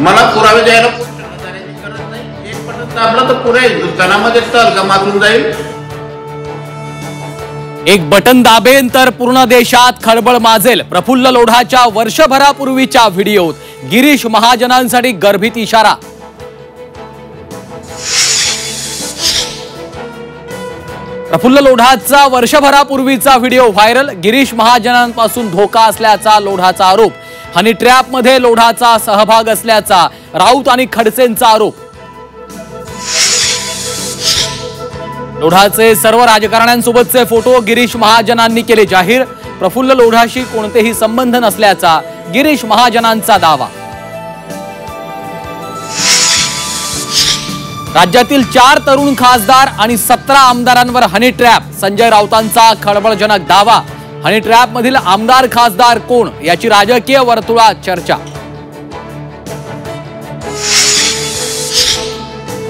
मला पुरावे द्यायला जाण्याची गरज नाही। एक बटन दाबलं तर पुऱ्या हिंदुस्थानामध्ये तहलका माजून जाईल। एक बटन दाबेन तर पूर्ण देशात खळबळ माजेल। प्रफुल्ल लोढाच्या वर्षभरापूर्वीच्या व्हिडिओत गिरीश महाजनांसाठी गर्भित इशारा। प्रफुल्ल लोढाचा वर्षभरापूर्वीचा व्हिडिओ व्हायरल। गिरीश महाजनांपासून धोका असल्याचा लोढाचा आरोप। हनी ट्रॅप मध्ये लोढाचा सहभाग असल्याचा राऊत आणि खडसेंचा आरोप। लोढाचे सर्व राजकारण्यांसोबतचे फोटो गिरीश महाजनांनी केले जाहीर। प्रफुल्ल लोढाशी कोणतेही संबंध नसल्याचा गिरीश महाजनांचा दावा। राज्यातील 4 तरुण खासदार आणि 17 आमदारांवर हनी ट्रॅप। संजय राऊतांचा खळबळजनक दावा। हनी ट्रॅप मधील आमदार खासदार कोण याची राजकीय वर्तुळात चर्चा।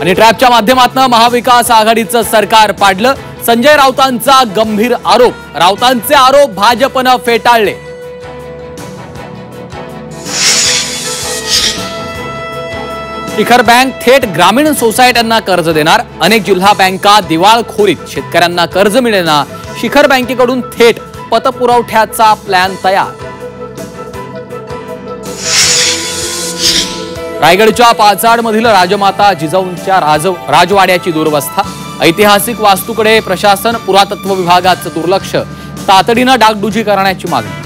हनी ट्रॅपच्या माध्यमातून महाविकास आघाडीचं सरकार पाडलं। संजय राऊतांचा गंभीर आरोप। राऊतांचे आरोप भाजपनं फेटाळले। शिखर बँक थेट ग्रामीण सोसायट्यांना कर्ज देणार। अनेक जिल्हा बँका दिवाळखोरीत, शेतकऱ्यांना कर्ज मिळेना। शिखर बँकेकडून थेट पतपुरवठ्याचा प्लॅन तयार। रायगडच्या पाचाडमधील राजमाता जिजाऊंच्या राजवाड्याची दुरवस्था। ऐतिहासिक वास्तूकडे प्रशासन पुरातत्व विभागाचं दुर्लक्ष। तातडीनं डागडुजी करण्याची मागणी।